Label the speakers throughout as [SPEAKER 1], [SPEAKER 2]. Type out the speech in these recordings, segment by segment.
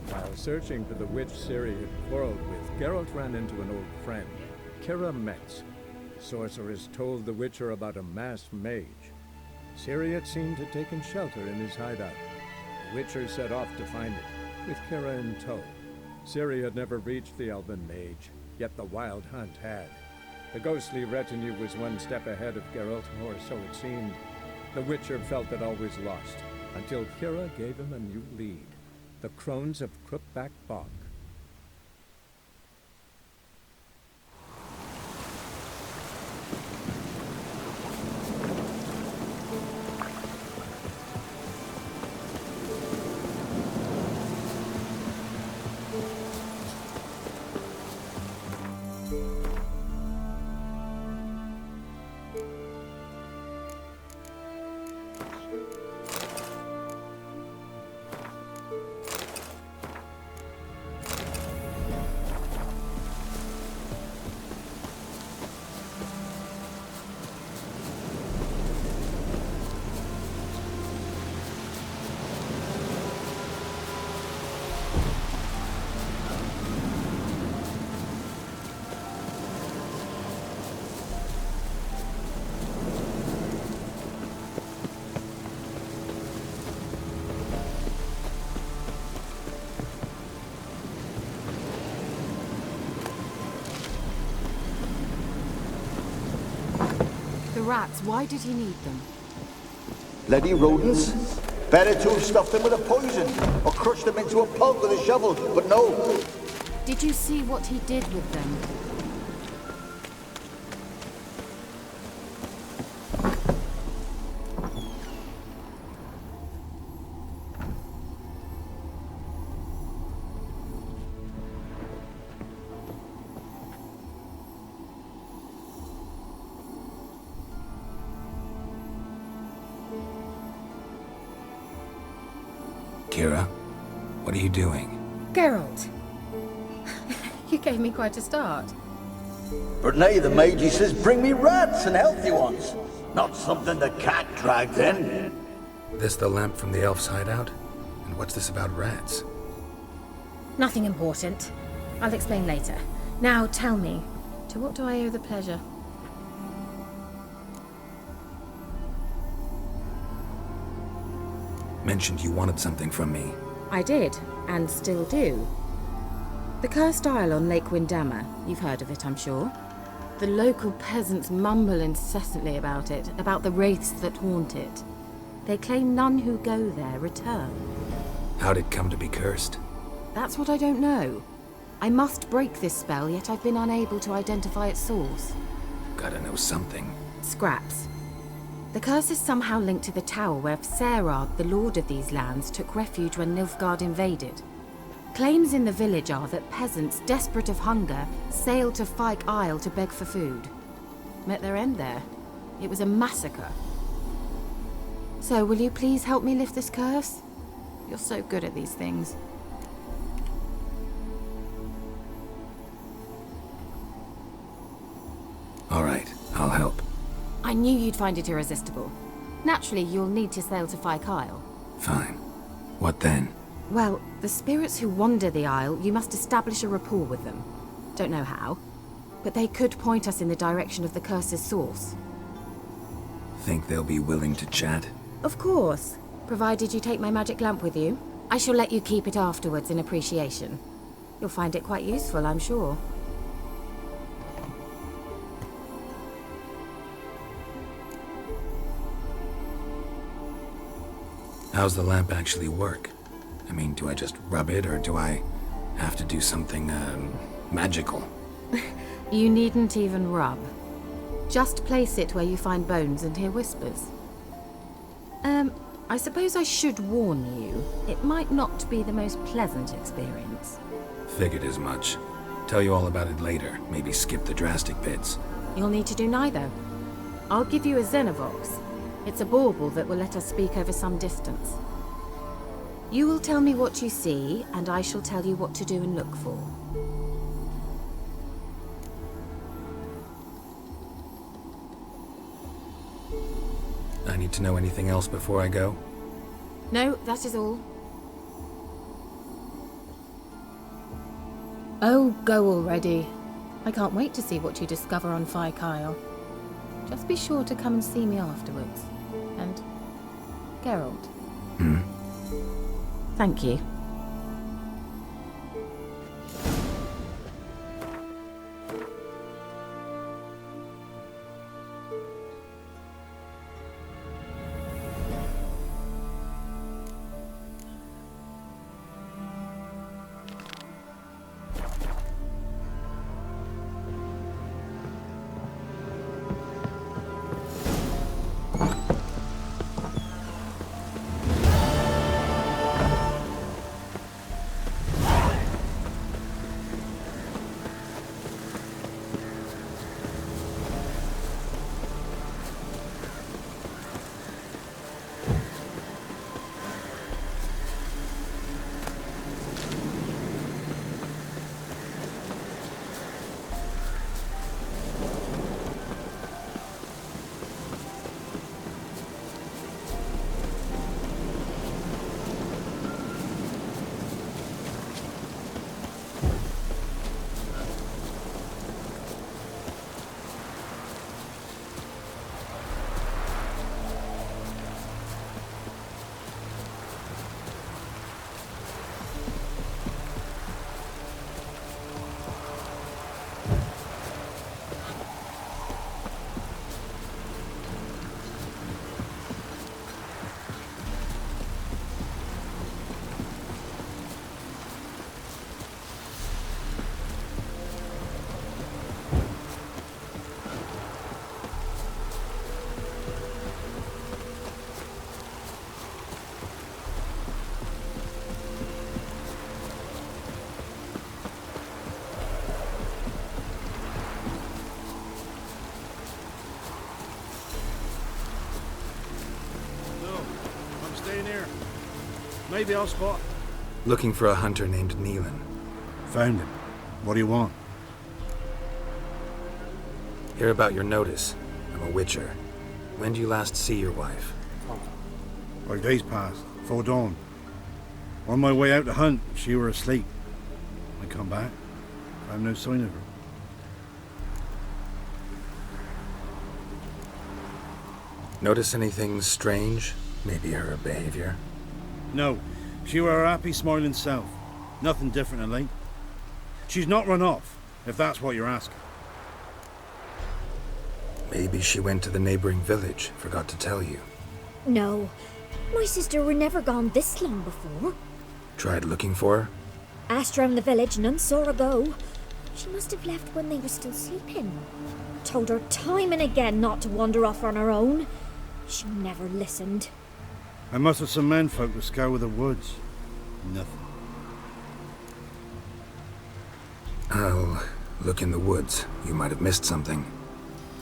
[SPEAKER 1] While searching for the witch Ciri had quarreled with, Geralt ran into an old friend, Keira Metz. The sorceress told the Witcher about a masked mage. Ciri had seemed to have taken shelter in his hideout. The Witcher set off to find it, with Keira in tow. Ciri had never reached the elven mage, yet the Wild Hunt had. The ghostly retinue was one step ahead of Geralt, or so it seemed. The Witcher felt that all was lost, until Keira gave him a new lead. The Crones of Crookback Bog.
[SPEAKER 2] Rats, why did he need them?
[SPEAKER 3] Bloody rodents. Better to have stuffed them with a poison, or crushed them into a pulp with a shovel, but no.
[SPEAKER 2] Did you see what he did with them?
[SPEAKER 4] Keira, what are you doing?
[SPEAKER 2] Geralt! You gave me quite a start.
[SPEAKER 3] But now the mage says, bring me rats and healthy ones. Not something the cat dragged in.
[SPEAKER 4] This the lamp from the elf's hideout? And what's this about rats?
[SPEAKER 2] Nothing important. I'll explain later. Now tell me, to what do I owe the pleasure?
[SPEAKER 4] Mentioned you wanted something from me.
[SPEAKER 2] I did, and still do. The cursed isle on Lake Windammer. You've heard of it, I'm sure. The local peasants mumble incessantly about it, about the wraiths that haunt it. They claim none who go there return.
[SPEAKER 4] How'd it come to be cursed?
[SPEAKER 2] That's what I don't know. I must break this spell, yet I've been unable to identify its source.
[SPEAKER 4] Gotta know something.
[SPEAKER 2] Scraps. The curse is somehow linked to the tower where Serad, the lord of these lands, took refuge when Nilfgaard invaded. Claims in the village are that peasants, desperate of hunger, sailed to Fyke Isle to beg for food. Met their end there. It was a massacre. So, will you please help me lift this curse? You're so good at these things.
[SPEAKER 4] All right, I'll help.
[SPEAKER 2] I knew you'd find it irresistible. Naturally, you'll need to sail to Fyke Isle.
[SPEAKER 4] Fine. What then?
[SPEAKER 2] Well, the spirits who wander the isle, you must establish a rapport with them. Don't know how, but they could point us in the direction of the curse's source.
[SPEAKER 4] Think they'll be willing to chat?
[SPEAKER 2] Of course, provided you take my magic lamp with you. I shall let you keep it afterwards in appreciation. You'll find it quite useful, I'm sure.
[SPEAKER 4] How's the lamp actually work? I mean, do I just rub it, or do I have to do something, magical?
[SPEAKER 2] You needn't even rub. Just place it where you find bones and hear whispers. I suppose I should warn you, it might not be the most pleasant experience.
[SPEAKER 4] Figured as much. Tell you all about it later, maybe skip the drastic bits.
[SPEAKER 2] You'll need to do neither. I'll give you a Xenovox. It's a bauble that will let us speak over some distance. You will tell me what you see, and I shall tell you what to do and look for.
[SPEAKER 4] I need to know anything else before I go?
[SPEAKER 2] No, that is all. Oh, go already. I can't wait to see what you discover on Phi Kyle. Just be sure to come and see me afterwards. And Geralt. Thank you.
[SPEAKER 5] Maybe I'll spot.
[SPEAKER 4] Looking for a hunter named Neelan.
[SPEAKER 5] Found him. What do you want?
[SPEAKER 4] Hear about your notice. I'm a witcher. When do you last see your wife?
[SPEAKER 5] 5 days passed, before dawn. On my way out to hunt, she were asleep. I come back, found no sign of her.
[SPEAKER 4] Notice anything strange? Maybe her behavior?
[SPEAKER 5] No, she were her happy, smiling self. Nothing different than late. She's not run off, if that's what you're asking.
[SPEAKER 4] Maybe she went to the neighboring village, forgot to tell you.
[SPEAKER 6] No, my sister were never gone this long before.
[SPEAKER 4] Tried looking for her?
[SPEAKER 6] Asked round the village, none saw her go. She must have left when they were still sleeping. Told her time and again not to wander off on her own. She never listened.
[SPEAKER 5] I must have some menfolk to scour the woods. Nothing.
[SPEAKER 4] I'll look in the woods. You might have missed something.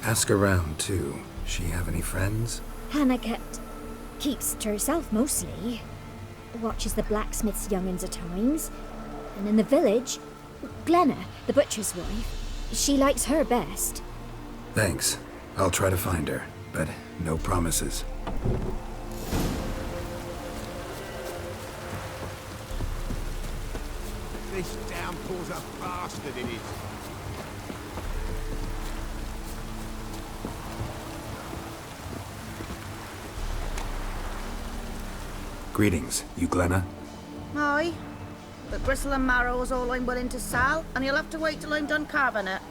[SPEAKER 4] Ask around, too. She have any friends?
[SPEAKER 6] Hannah keeps to herself mostly. Watches the blacksmith's young'uns at times. And in the village, Glenna, the butcher's wife, she likes her best.
[SPEAKER 4] Thanks. I'll try to find her, but no promises.
[SPEAKER 7] This downpour's a bastard, it is.
[SPEAKER 4] Greetings, you Glenna?
[SPEAKER 8] Aye, but gristle and marrow's all I'm willing to sell, and you'll have to wait till I'm done carving it.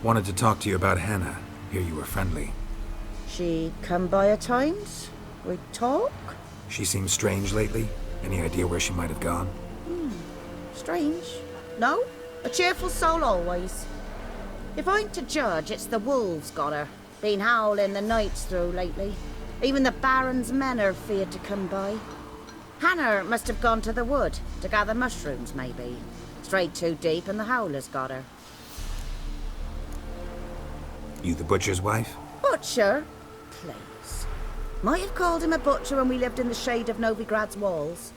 [SPEAKER 4] Wanted to talk to you about Hannah. Hear you were friendly.
[SPEAKER 8] She come by at times. We talk.
[SPEAKER 4] She seems strange lately. Any idea where she might have gone?
[SPEAKER 8] Strange. No, a cheerful soul always. If I'm to judge, it's the wolves got her. Been howling the nights through lately. Even the Baron's men are feared to come by. Hannah must have gone to the wood to gather mushrooms, maybe. Strayed too deep and the howlers got her.
[SPEAKER 4] You the butcher's wife?
[SPEAKER 8] Butcher? Please. Might have called him a butcher when we lived in the shade of Novigrad's walls.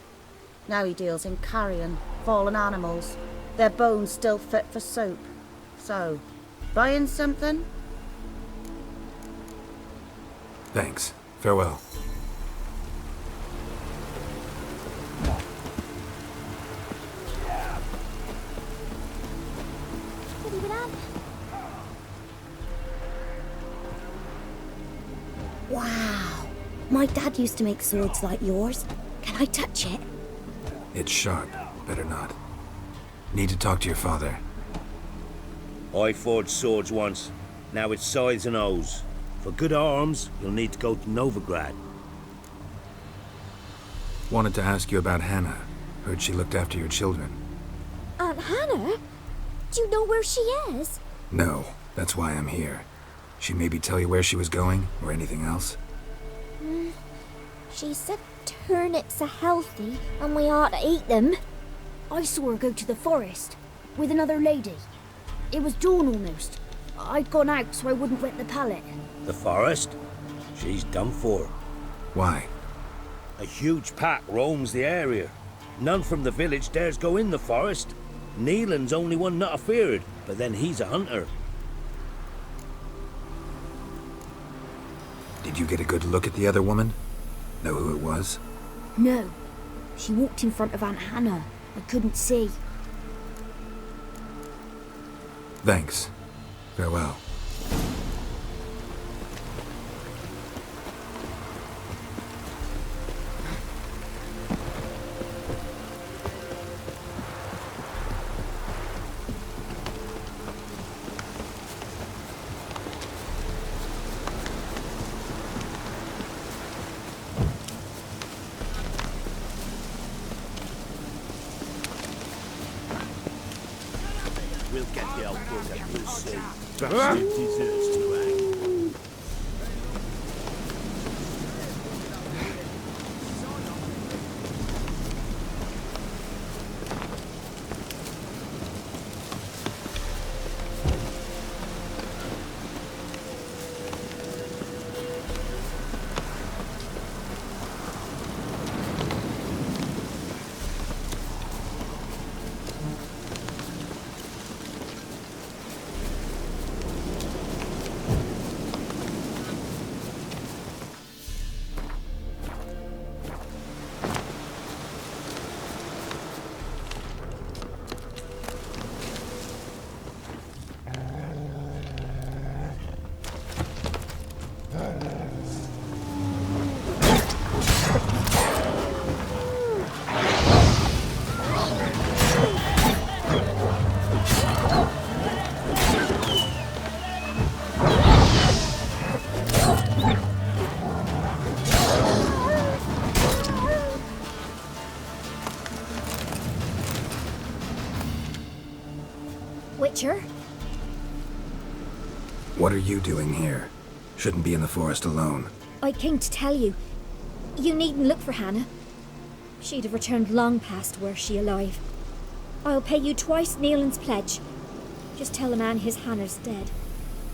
[SPEAKER 8] Now he deals in carrion, fallen animals, their bones still fit for soup. So, buying something?
[SPEAKER 4] Thanks. Farewell.
[SPEAKER 6] Wow. My dad used to make swords like yours. Can I touch it?
[SPEAKER 4] It's sharp. Better not. Need to talk to your father.
[SPEAKER 9] I forged swords once. Now it's scythes and hoes. For good arms, you'll need to go to Novigrad.
[SPEAKER 4] Wanted to ask you about Hannah. Heard she looked after your children.
[SPEAKER 6] Aunt Hannah? Do you know where she is?
[SPEAKER 4] No, that's why I'm here. She maybe tell you where she was going, or anything else?
[SPEAKER 6] She said turnips are healthy and we ought to eat them. I saw her go to the forest with another lady. It was dawn almost. I'd gone out so I wouldn't wet the pallet.
[SPEAKER 9] The forest? She's done for.
[SPEAKER 4] Why?
[SPEAKER 9] A huge pack roams the area. None from the village dares go in the forest. Neelan's only one not afeared, but then he's a hunter.
[SPEAKER 4] Did you get a good look at the other woman? Know who it was?
[SPEAKER 6] No. She walked in front of Aunt Hannah. I couldn't see.
[SPEAKER 4] Thanks. Farewell.
[SPEAKER 9] We'll get the old bugger, you'll see. Perhaps he deserves to hang.
[SPEAKER 6] Witcher?
[SPEAKER 4] What are you doing here? Shouldn't be in the forest alone.
[SPEAKER 6] I came to tell you. You needn't look for Hannah. She'd have returned long past were she alive. I'll pay you twice Neelan's pledge. Just tell the man his Hannah's dead.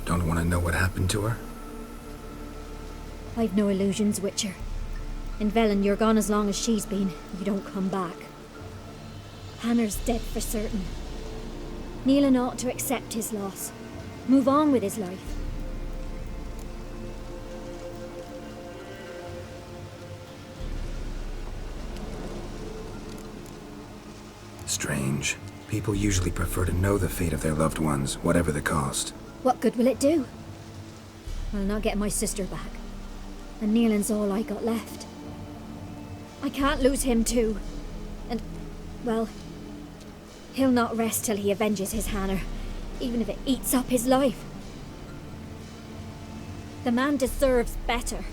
[SPEAKER 4] Don't want to know what happened to her?
[SPEAKER 6] I've no illusions, Witcher. In Velen, you're gone as long as she's been. You don't come back. Hannah's dead for certain. Neelan ought to accept his loss. Move on with his life.
[SPEAKER 4] Strange. People usually prefer to know the fate of their loved ones, whatever the cost.
[SPEAKER 6] What good will it do? I'll not get my sister back. And Neelan's all I got left. I can't lose him too. And, well, he'll not rest till he avenges his Hannah, even if it eats up his life. The man deserves better.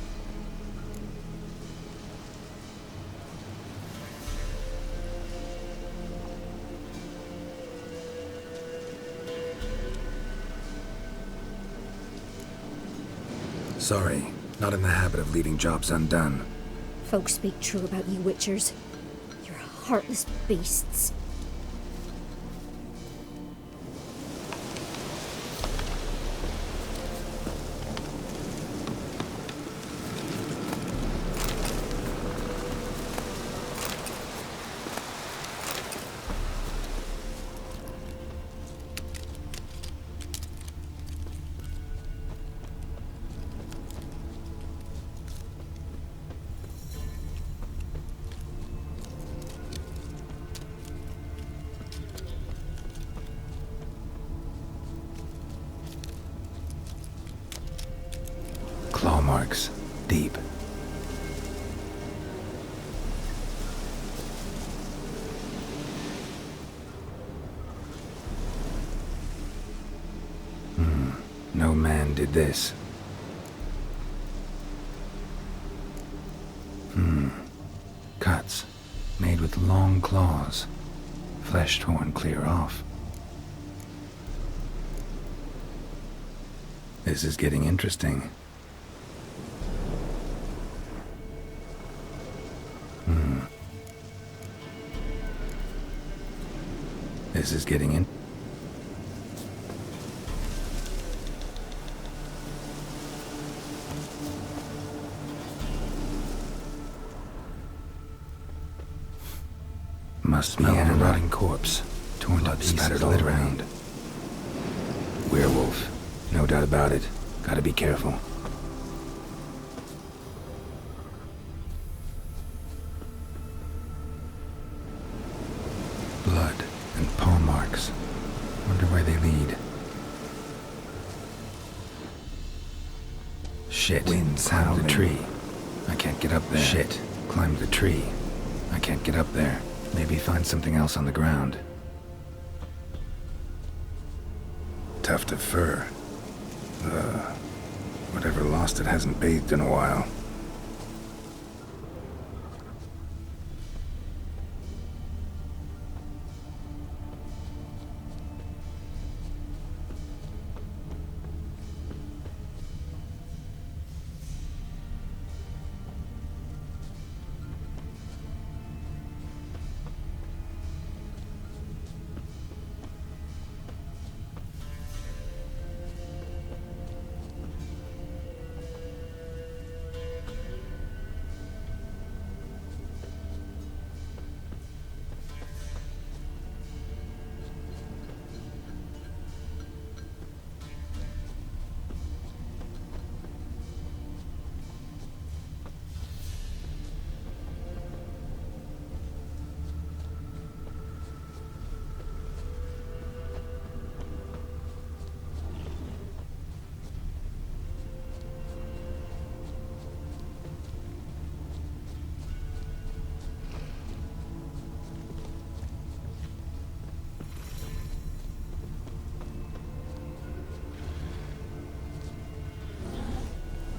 [SPEAKER 4] Sorry, not in the habit of leaving jobs undone.
[SPEAKER 6] Folks speak true about you Witchers. You're heartless beasts.
[SPEAKER 4] Claw marks. Deep. No man did this. Cuts. Made with long claws. Flesh torn clear off. This is getting interesting. This is getting in. Must smell a rotting corpse. Torn blood spattered all around. Werewolf. No doubt about it. Gotta be careful. Blood and paw marks. Wonder where they lead. Shit. Winds howling. The tree. I can't get up there. Shit. Climb the tree. I can't get up there. Maybe find something else on the ground. Tuft of fur. Whatever lost it hasn't bathed in a while.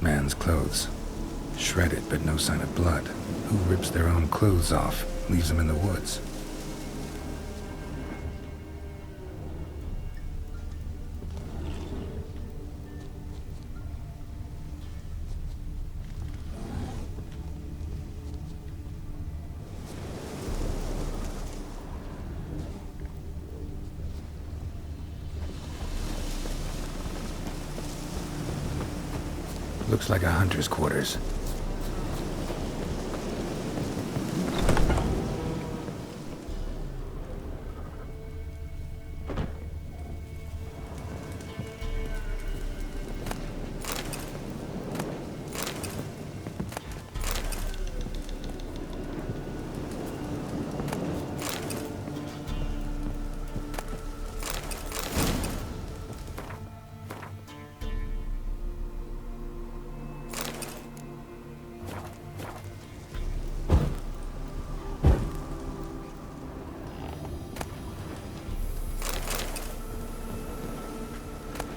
[SPEAKER 4] Man's clothes. Shredded, but no sign of blood. Who rips their own clothes off, leaves them in the woods? Looks like a hunter's quarters.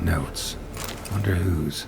[SPEAKER 4] Notes. Wonder whose.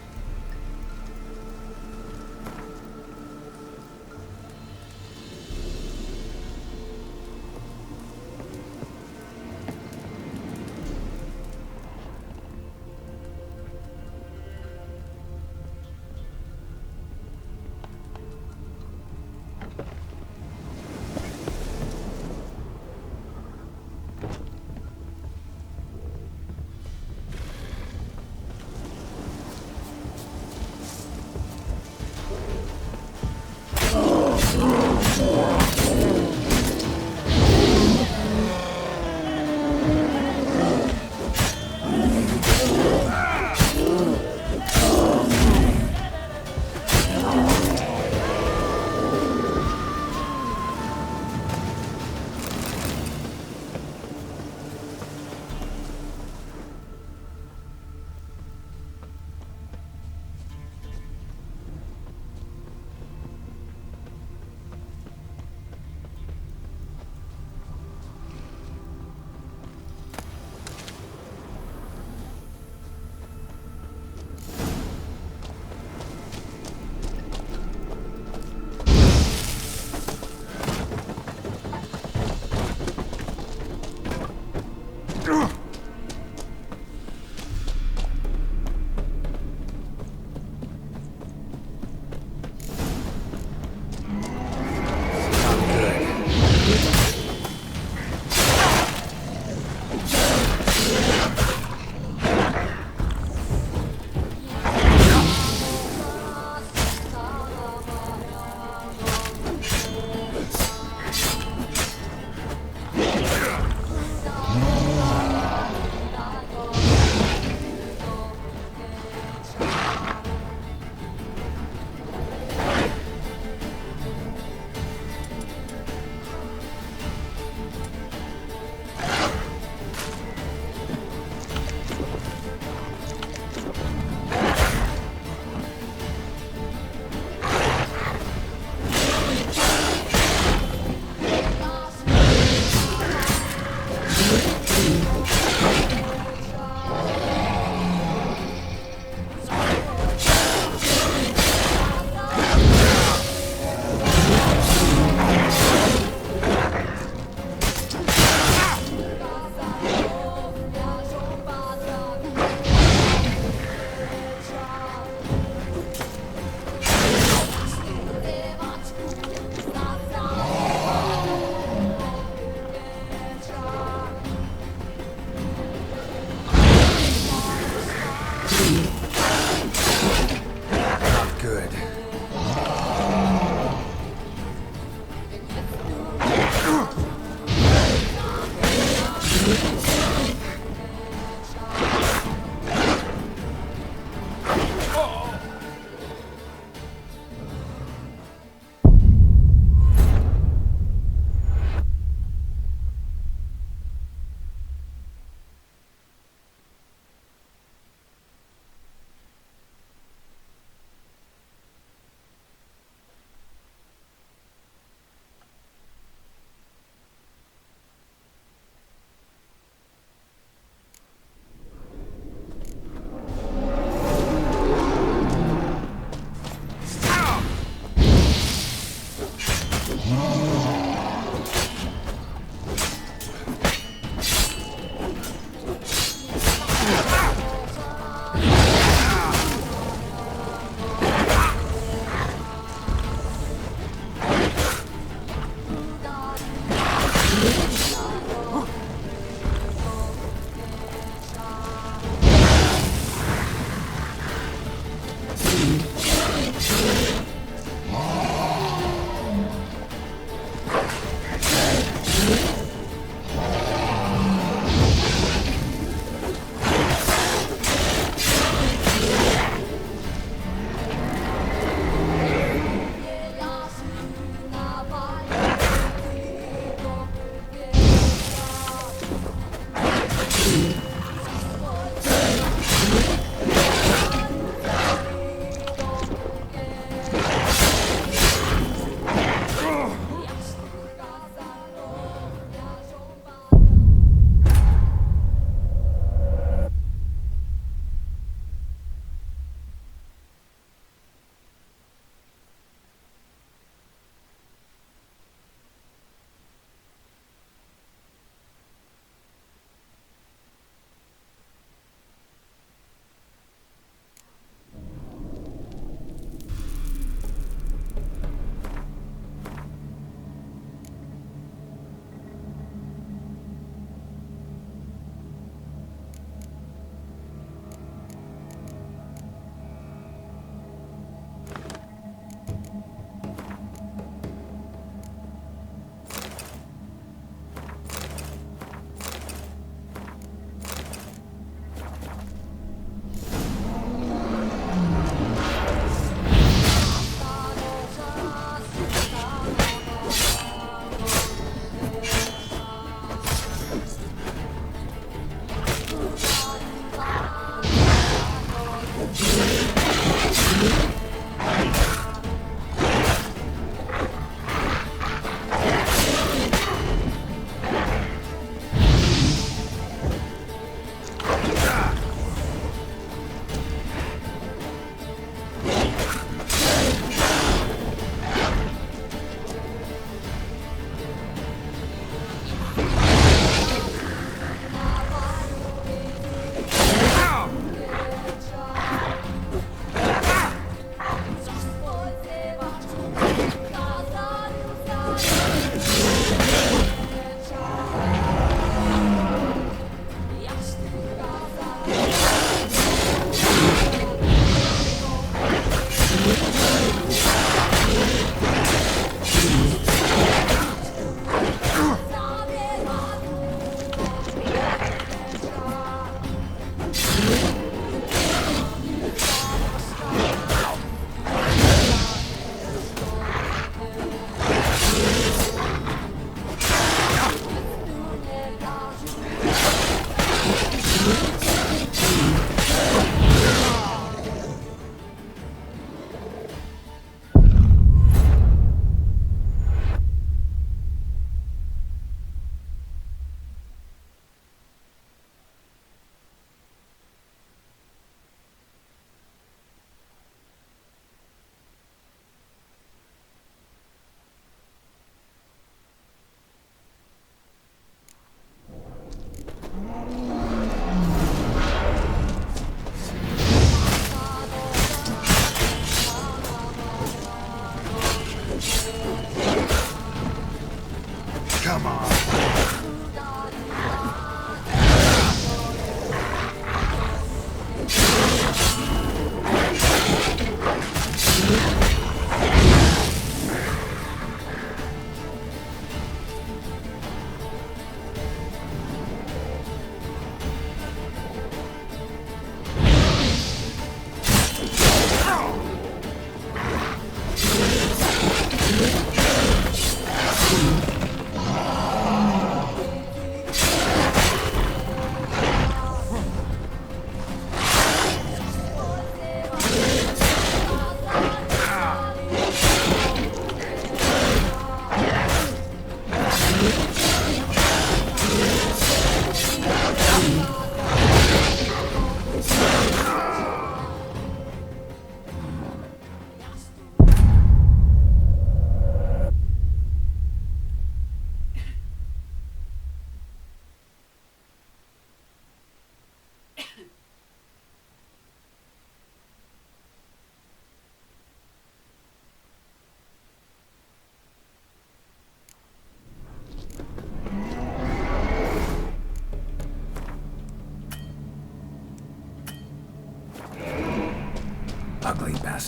[SPEAKER 4] good.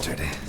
[SPEAKER 4] bastard.